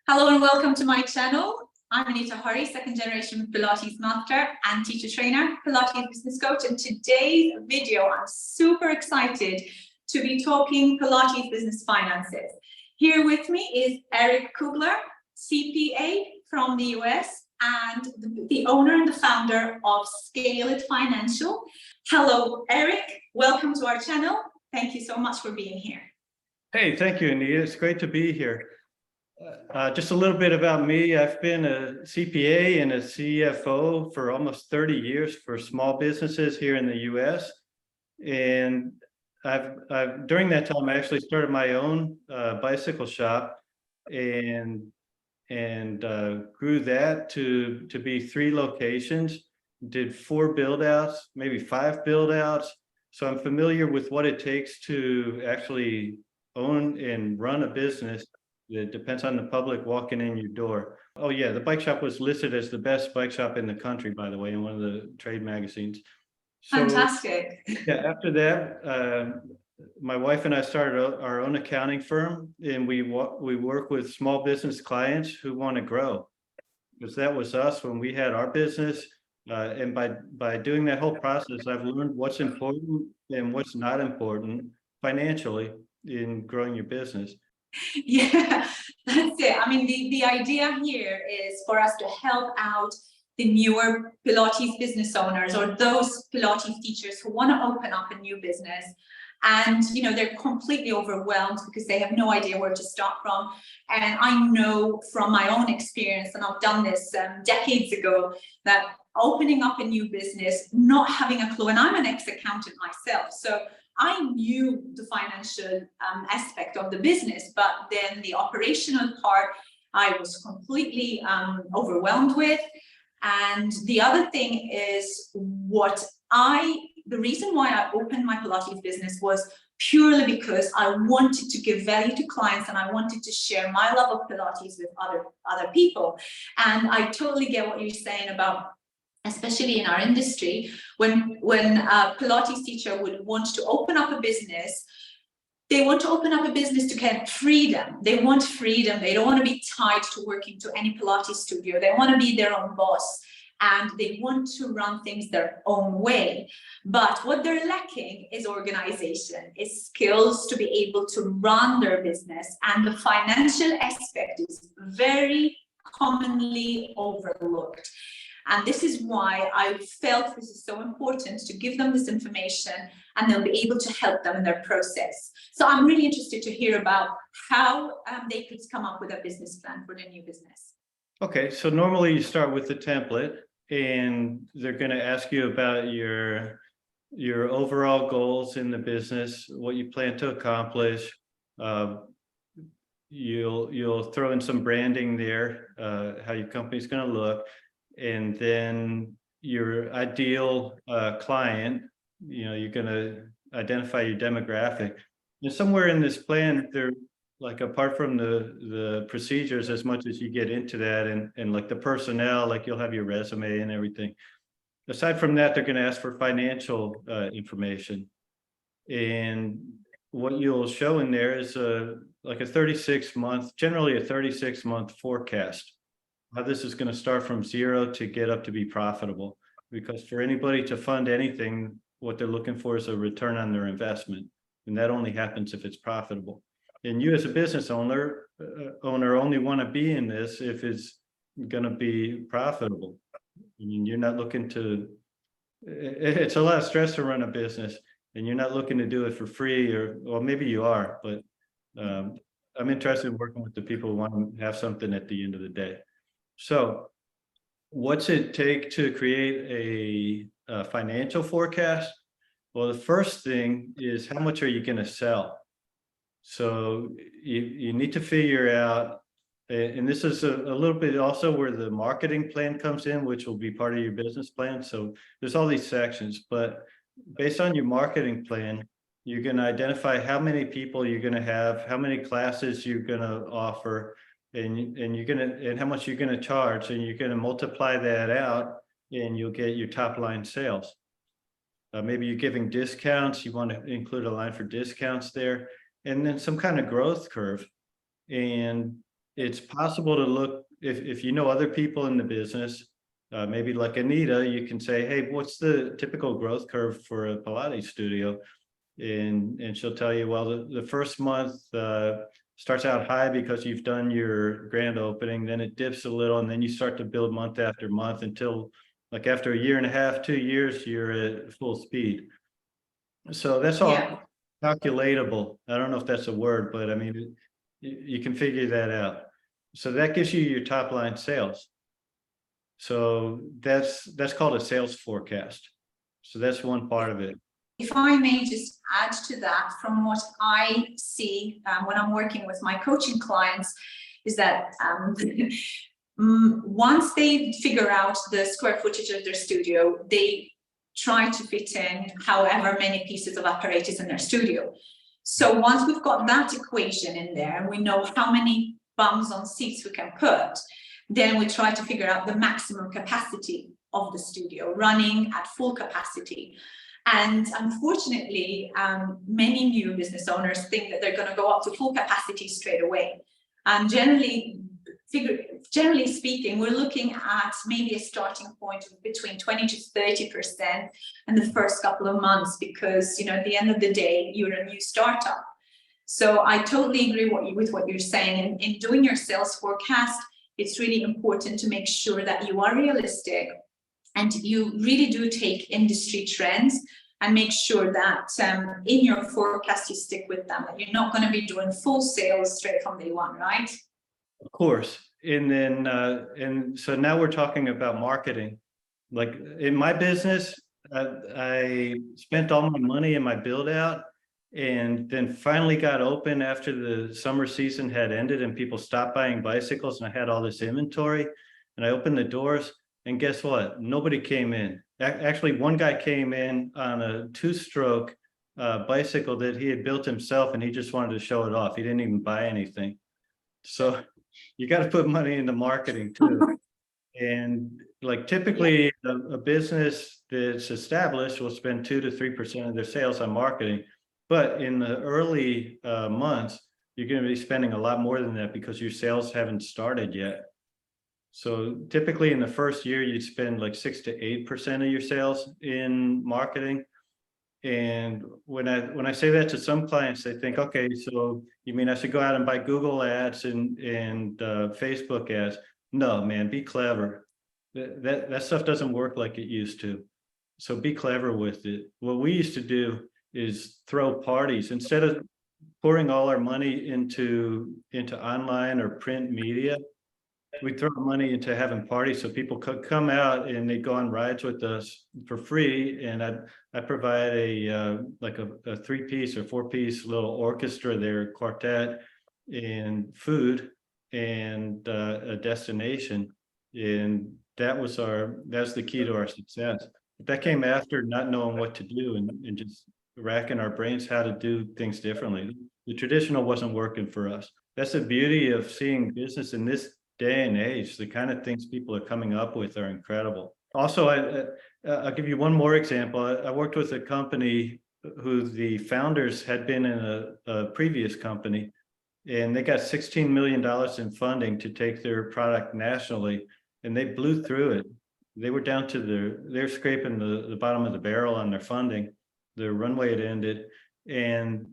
Hello and welcome to my channel. I'm Anita, Horry, second generation Pilates master and teacher trainer, Pilates business coach. And today's video, I'm super excited to be talking Pilates business finances. Here with me is Erik Kugler, CPA from the US and the owner and the founder of Scale It Financial. Hello, Erik. Welcome to our channel. Thank you so much for being here. Hey, thank you, Anita. It's great to be here. Just a little bit about me. I've been a CPA and a CFO for almost 30 years for small businesses here in the US. And during that time, I actually started my own bicycle shop and grew that to be 3 locations, did 4 build outs, maybe 5 build outs. So I'm familiar with what it takes to actually own and run a business. It depends on the public walking in your door. Oh yeah, the bike shop was listed as the best bike shop in the country, by the way, in one of the trade magazines. So, fantastic. Yeah, after that, my wife and I started our own accounting firm, and we work with small business clients who want to grow, because that was us when we had our business. And by doing that whole process, I've learned what's important and what's not important financially in growing your business. Yeah, that's it. I mean, the idea here is for us to help out the newer Pilates business owners or those Pilates teachers who want to open up a new business. And, you know, they're completely overwhelmed because they have no idea where to start from. And I know from my own experience, and I've done this decades ago, that opening up a new business, not having a clue, and I'm an ex-accountant myself, so I knew the financial aspect of the business, but then the operational part, I was completely overwhelmed with. And the other thing is the reason why I opened my Pilates business was purely because I wanted to give value to clients and I wanted to share my love of Pilates with other people. And I totally get what you're saying about, especially in our industry, when a Pilates teacher would want to open up a business, they want to open up a business to get freedom. They want freedom. They don't want to be tied to working to any Pilates studio. They want to be their own boss and they want to run things their own way. But what they're lacking is organization, is skills to be able to run their business. And the financial aspect is very commonly overlooked. And this is why I felt this is so important to give them this information and they'll be able to help them in their process. So I'm really interested to hear about how they could come up with a business plan for their new business. Okay, so normally you start with the template and they're going to ask you about your overall goals in the business, what you plan to accomplish. You'll throw in some branding there, how your company's going to look. And then your ideal client, you know, you're going to identify your demographic. And somewhere in this plan, they're like, apart from the procedures, as much as you get into that and like the personnel, like you'll have your resume and everything. Aside from that, they're going to ask for financial information. And what you'll show in there is like a 36-month, generally a 36-month forecast. How this is going to start from zero to get up to be profitable, because for anybody to fund anything, what they're looking for is a return on their investment, and that only happens if it's profitable. And you as a business owner only want to be in this if it's going to be profitable. I mean, you're not looking to, it's a lot of stress to run a business and you're not looking to do it for free, or well, maybe you are, but I'm interested in working with the people who want to have something at the end of the day. So what's it take to create a financial forecast? Well, the first thing is, how much are you going to sell? So you need to figure out, and this is a little bit also where the marketing plan comes in, which will be part of your business plan. So there's all these sections, but based on your marketing plan, you're going to identify how many people you're going to have, how many classes you're going to offer, and how much you're going to charge, and you're going to multiply that out and you'll get your top line sales. Maybe you're giving discounts, you want to include a line for discounts there, and then some kind of growth curve. And it's possible to look, if you know other people in the business, maybe like Anita, you can say, hey, what's the typical growth curve for a Pilates studio? And she'll tell you, well, the first month starts out high because you've done your grand opening, then it dips a little, and then you start to build month after month until like after a year and a half, 2 years, you're at full speed. So that's all calculatable. I don't know if that's a word, but I mean, you can figure that out. So that gives you your top line sales. So that's called a sales forecast. So that's one part of it. If I may just add to that, from what I see when I'm working with my coaching clients, is that once they figure out the square footage of their studio, they try to fit in however many pieces of apparatus in their studio. So once we've got that equation in there, and we know how many bums on seats we can put, then we try to figure out the maximum capacity of the studio, running at full capacity. And unfortunately, many new business owners think that they're going to go up to full capacity straight away. And generally speaking, we're looking at maybe a starting point of between 20 to 30% in the first couple of months, because, you know, at the end of the day, you're a new startup. So I totally agree with what you're saying. And in doing your sales forecast, it's really important to make sure that you are realistic and you really do take industry trends and make sure that in your forecast you stick with them, that you're not going to be doing full sales straight from day one, right? Of course. And then, and so now we're talking about marketing. Like in my business, I spent all my money in my build out, and then finally got open after the summer season had ended and people stopped buying bicycles, and I had all this inventory, and I opened the doors, and guess what? Nobody came in. Actually, one guy came in on a 2-stroke bicycle that he had built himself, and he just wanted to show it off. He didn't even buy anything. So you got to put money into marketing too. And like typically a business that's established will spend 2 to 3% of their sales on marketing. But in the early months, you're going to be spending a lot more than that because your sales haven't started yet. So typically in the first year, you spend like 6 to 8% of your sales in marketing. And when I say that to some clients, they think, okay, so you mean I should go out and buy Google ads and Facebook ads? No, man, be clever. That stuff doesn't work like it used to. So be clever with it. What we used to do is throw parties. Instead of pouring all our money into online or print media, we throw money into having parties so people could come out and they go on rides with us for free. And I provide a like a 3-piece or 4-piece little orchestra there, quartet, and food and a destination. And that's the key to our success. But that came after not knowing what to do and just racking our brains how to do things differently. The traditional wasn't working for us. That's the beauty of seeing business in this day and age. The kind of things people are coming up with are incredible. Also, I'll give you one more example. I worked with a company who the founders had been in a previous company, and they got $16 million in funding to take their product nationally, and they blew through it. They were down to they're scraping the bottom of the barrel on their funding. Their runway had ended, and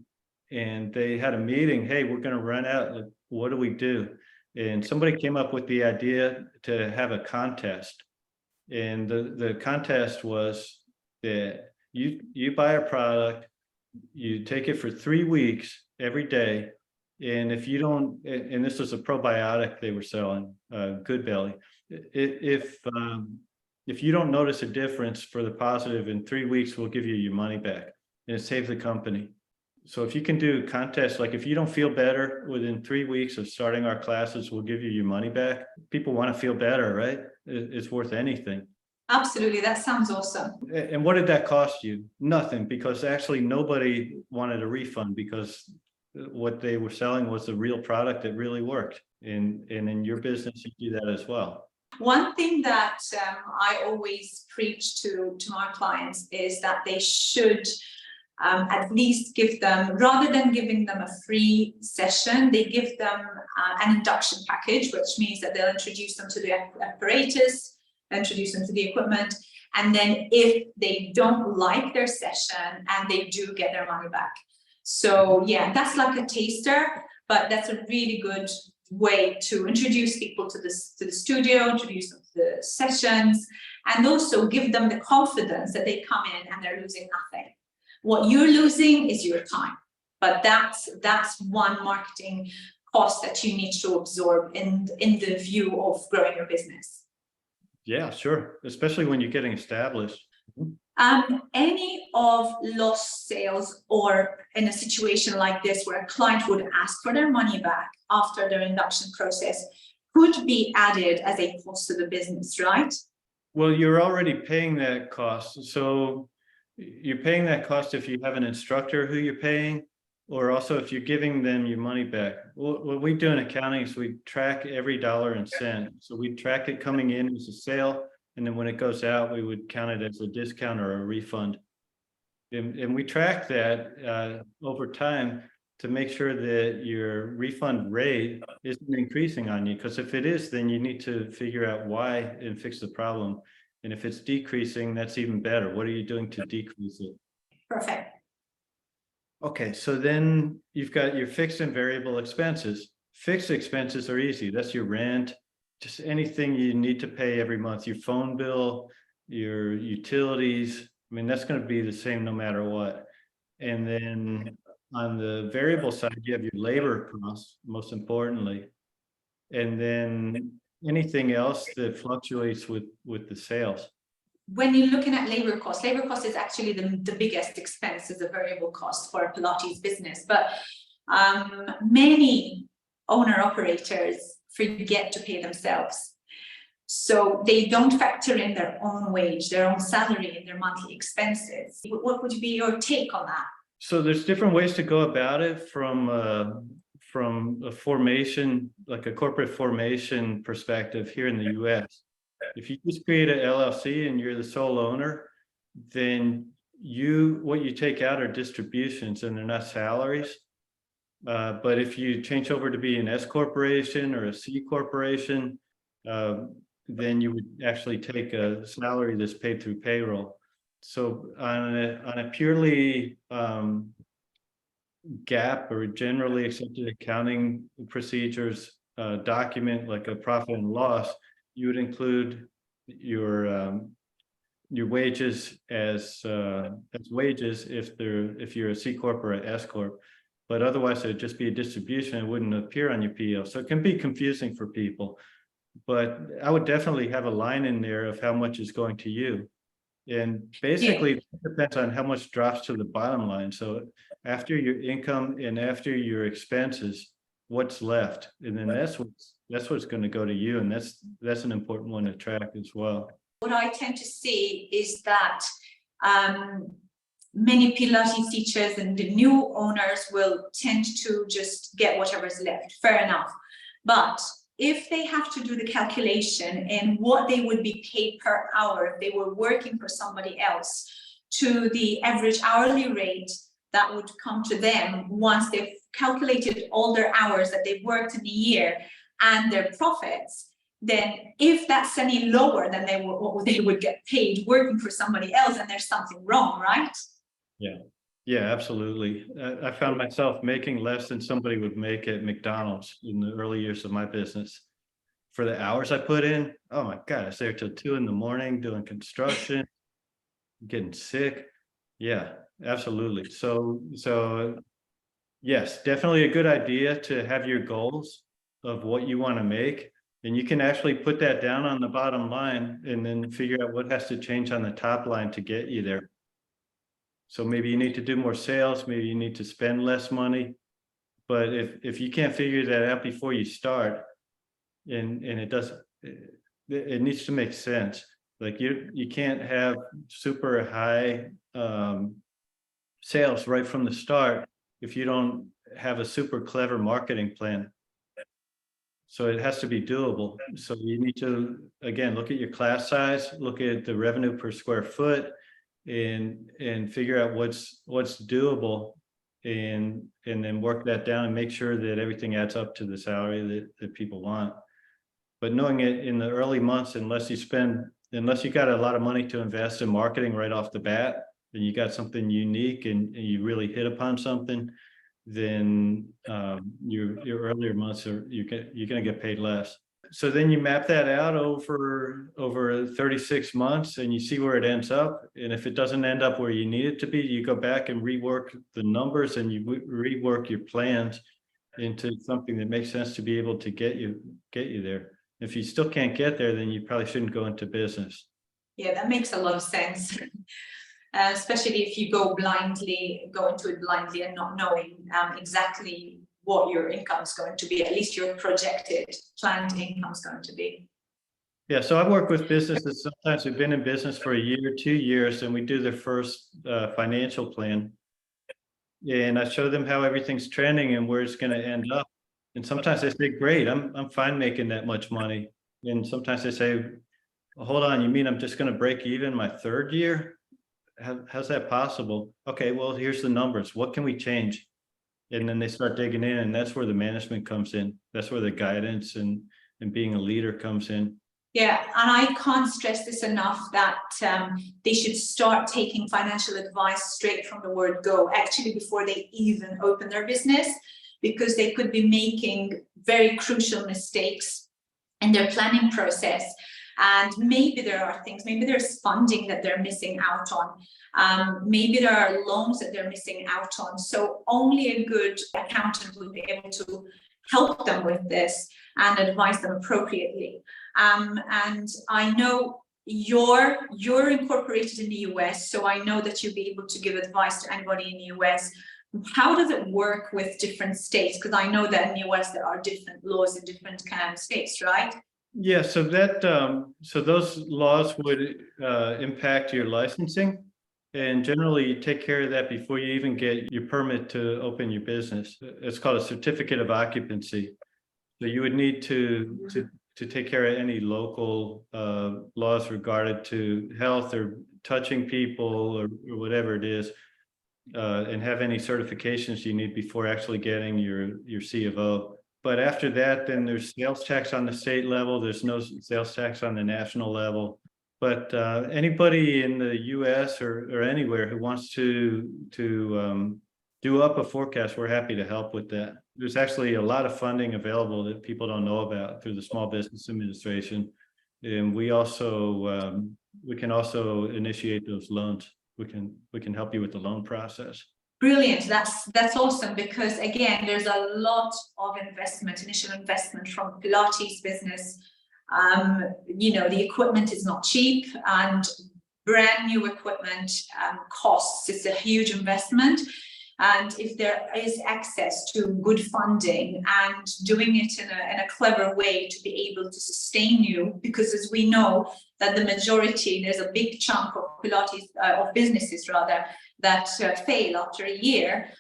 they had a meeting. Hey, we're going to run out. Like, what do we do? And somebody came up with the idea to have a contest. And the contest was that you buy a product, you take it for 3 weeks every day. And if you don't, and this was a probiotic they were selling, Good Belly. If you don't notice a difference for the positive in 3 weeks, we'll give you your money back, and it saves the company. So if you can do contests, like if you don't feel better within 3 weeks of starting our classes, we'll give you your money back. People want to feel better, right? It's worth anything. Absolutely. That sounds awesome. And what did that cost you? Nothing, because actually nobody wanted a refund, because what they were selling was the real product that really worked. And in your business, you do that as well. One thing that I always preach to my clients is that they should at least give them, rather than giving them a free session, they give them an induction package, which means that they'll introduce them to the apparatus, introduce them to the equipment, and then if they don't like their session, and they do get their money back. So yeah, that's like a taster, but that's a really good way to introduce people to the studio, introduce them to the sessions, and also give them the confidence that they come in and they're losing nothing. What you're losing is your time, but that's one marketing cost that you need to absorb in the view of growing your business. Yeah, sure. Especially when you're getting established. Any of lost sales, or in a situation like this where a client would ask for their money back after their induction process, could be added as a cost to the business, right? Well, you're already paying that cost. So you're paying that cost if you have an instructor who you're paying, or also if you're giving them your money back. What we do in accounting is we track every dollar and cent. So we track it coming in as a sale, and then when it goes out, we would count it as a discount or a refund. And we track that over time to make sure that your refund rate isn't increasing on you. Because if it is, then you need to figure out why and fix the problem. And if it's decreasing, that's even better. What are you doing to decrease it? Perfect. Okay, so then you've got your fixed and variable expenses. Fixed expenses are easy. That's your rent, just anything you need to pay every month, your phone bill, your utilities. I mean, that's going to be the same no matter what. And then on the variable side, you have your labor costs, most importantly. And then anything else that fluctuates with the sales. When you're looking at labor cost is actually the biggest expense, is a variable cost for a Pilates business. But many owner-operators forget to pay themselves. So they don't factor in their own wage, their own salary, and their monthly expenses. What would be your take on that? So there's different ways to go about it from a formation, like a corporate formation perspective here in the US. If you just create an LLC and you're the sole owner, then what you take out are distributions and they're not salaries. But if you change over to be an S corporation or a C corporation, then you would actually take a salary that's paid through payroll. So on a purely GAAP or generally accepted accounting procedures document, like a profit and loss, you would include your wages as wages if you're a C corp or an S corp, but otherwise it'd just be a distribution. It wouldn't appear on your PO, so it can be confusing for people. But I would definitely have a line in there of how much is going to you, and basically it depends on how much drops to the bottom line. So after your income and after your expenses, what's left, and then that's what's going to go to you, and that's an important one to track as well. What I tend to see is that many Pilates teachers and the new owners will tend to just get whatever's left. Fair enough. But if they have to do the calculation and what they would be paid per hour if they were working for somebody else to the average hourly rate that would come to them once they've calculated all their hours that they've worked in a year and their profits, then if that's any lower than what they would get paid working for somebody else, then there's something wrong, right? Yeah, absolutely. I found myself making less than somebody would make at McDonald's in the early years of my business for the hours I put in. Oh my God, I was there till 2 a.m. doing construction, getting sick. Yeah, absolutely. So yes, definitely a good idea to have your goals of what you want to make. And you can actually put that down on the bottom line and then figure out what has to change on the top line to get you there. So maybe you need to do more sales, maybe you need to spend less money. But if you can't figure that out before you start, and it needs to make sense. Like you can't have super high sales right from the start if you don't have a super clever marketing plan. So it has to be doable. So you need to, again, look at your class size, look at the revenue per square foot, and figure out what's doable and then work that down and make sure that everything adds up to the salary that people want. But knowing it in the early months, unless you got a lot of money to invest in marketing right off the bat, then you got something unique and you really hit upon something, then your earlier months you're going to get paid less. So then you map that out over 36 months and you see where it ends up. And if it doesn't end up where you need it to be, you go back and rework the numbers and you rework your plans into something that makes sense to be able to get you there. If you still can't get there, then you probably shouldn't go into business. Yeah, that makes a lot of sense. Especially if you go into it blindly and not knowing exactly what your income is going to be, at least your projected planned income is going to be. Yeah, so I work with businesses. Sometimes we've been in business for a year, 2 years, and we do their first financial plan. And I show them how everything's trending and where it's going to end up. And sometimes they say, great, I'm fine making that much money. And sometimes they say, well, hold on, you mean I'm just going to break even my 3rd year? How's that possible? Okay, well, here's the numbers. What can we change? And then they start digging in, and that's where the management comes in. That's where the guidance and being a leader comes in. Yeah, and I can't stress this enough that they should start taking financial advice straight from the word go, actually before they even open their business, because they could be making very crucial mistakes in their planning process. And maybe there are things, maybe there's funding that they're missing out on. Maybe there are loans that they're missing out on. So only a good accountant will be able to help them with this and advise them appropriately. And I know you're incorporated in the US, so I know that you'll be able to give advice to anybody in the US. How does it work with different states? Because I know that in the US there are different laws in different states, right? Yeah, so those laws would impact your licensing, and generally you take care of that before you even get your permit to open your business. It's called a certificate of occupancy. So you would need to take care of any local laws regarding to health or touching people or whatever it is, and have any certifications you need before actually getting your C of O. But after that, then there's sales tax on the state level. There's no sales tax on the national level. But anybody in the US or anywhere who wants to do up a forecast, we're happy to help with that. There's actually a lot of funding available that people don't know about through the Small Business Administration. And we can also initiate those loans. We can help you with the loan process. Brilliant. That's awesome, because again, there's a lot of initial investment from Pilates business. The equipment is not cheap, and brand new equipment costs. It's a huge investment. And if there is access to good funding and doing it in a clever way to be able to sustain you, because as we know that the majority, there's a big chunk of Pilates, of businesses rather, that fail after a year,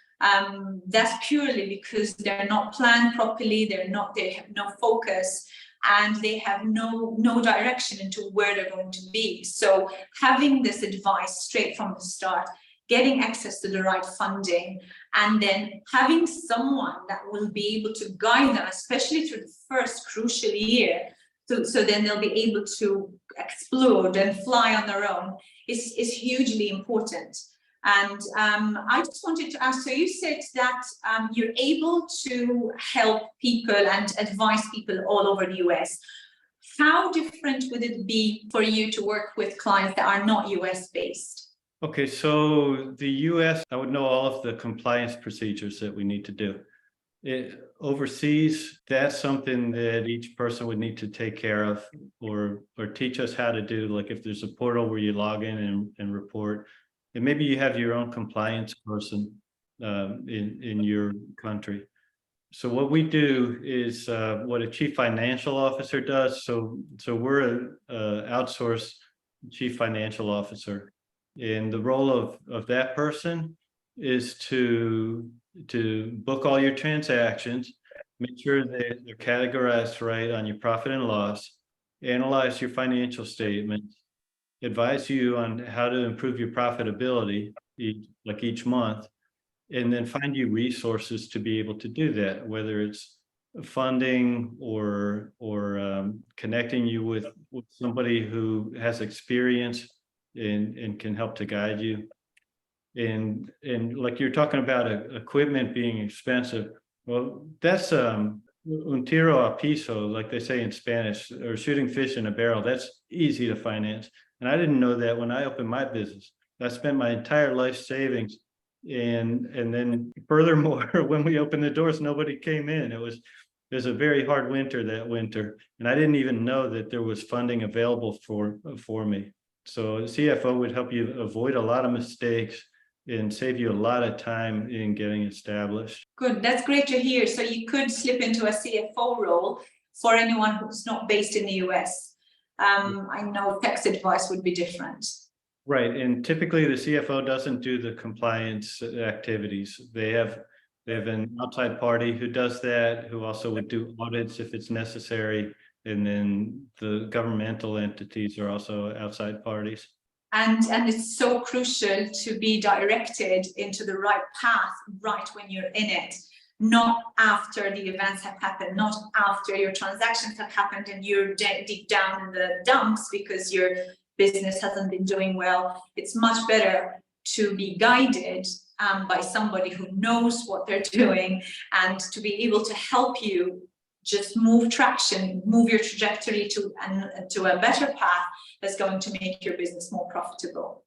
that's purely because they're not planned properly, they have no focus, and they have no direction into where they're going to be. So having this advice straight from the start, getting access to the right funding, and then having someone that will be able to guide them, especially through the first crucial year, so then they'll be able to explode and fly on their own, is hugely important. And I just wanted to ask, so you said that you're able to help people and advise people all over the US. How different would it be for you to work with clients that are not US based? Okay, so the US, I would know all of the compliance procedures that we need to do. Overseas, that's something that each person would need to take care of or teach us how to do. Like if there's a portal where you log in and report, and maybe you have your own compliance person in your country. So what we do is what a chief financial officer does. So we're an outsourced chief financial officer. And the role of that person is to book all your transactions, make sure that they're categorized right on your profit and loss, analyze your financial statements, advise you on how to improve your profitability each month, and then find you resources to be able to do that, whether it's funding or connecting you with somebody who has experience and can help to guide you. And like you're talking about equipment being expensive. Well, that's un tiro a piso, like they say in Spanish, or shooting fish in a barrel. That's easy to finance. And I didn't know that when I opened my business. I spent my entire life savings. And then furthermore, when we opened the doors, nobody came in. It was a very hard winter that winter. And I didn't even know that there was funding available for me. So a CFO would help you avoid a lot of mistakes and save you a lot of time in getting established. Good, that's great to hear. So you could slip into a CFO role for anyone who's not based in the US. I know tax advice would be different. Right, and typically the CFO doesn't do the compliance activities. They have an outside party who does that, who also would do audits if it's necessary, and then the governmental entities are also outside parties. And it's so crucial to be directed into the right path right when you're in it, not after the events have happened, not after your transactions have happened and you're deep down in the dumps because your business hasn't been doing well. It's much better to be guided by somebody who knows what they're doing and to be able to help you just move your trajectory to a better path that's going to make your business more profitable.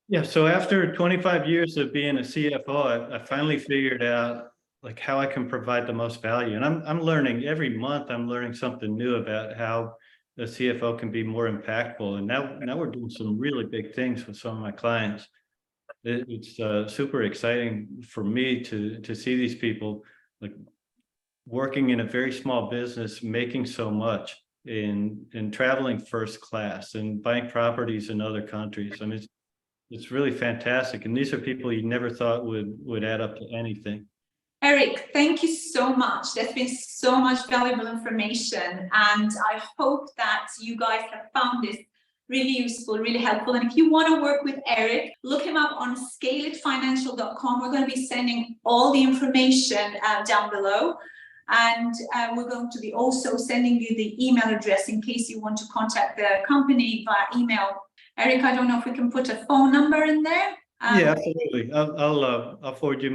Yeah, so after 25 years of being a CFO, I finally figured out like how I can provide the most value. And I'm learning every month, I'm learning something new about how a CFO can be more impactful. And now we're doing some really big things with some of my clients. It's super exciting for me to see these people like working in a very small business, making so much, and traveling first class and buying properties in other countries. I mean, it's really fantastic. And these are people you never thought would add up to anything. Erik, thank you so much. There's been so much valuable information, and I hope that you guys have found this really useful, really helpful. And if you want to work with Erik, look him up on scaleitfinancial.com. We're going to be sending all the information down below. And we're going to be also sending you the email address in case you want to contact the company via email. Erik, I don't know if we can put a phone number in there. Yeah, absolutely. I'll forward you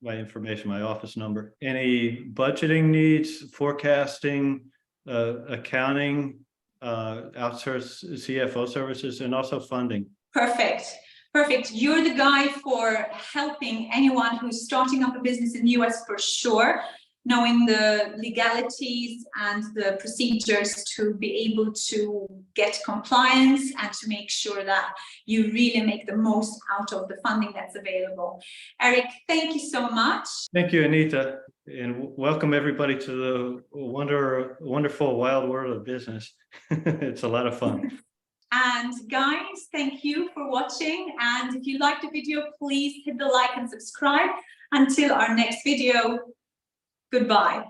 my information, my office number. Any budgeting needs, forecasting, accounting, outsource CFO services, and also funding. Perfect. You're the guy for helping anyone who's starting up a business in the US for sure, knowing the legalities and the procedures to be able to get compliance and to make sure that you really make the most out of the funding that's available. Erik, thank you so much. Thank you, Anita, and welcome everybody to the wonderful wild world of business. It's a lot of fun. And guys, thank you for watching. And if you liked the video, please hit the like and subscribe. Until our next video, goodbye.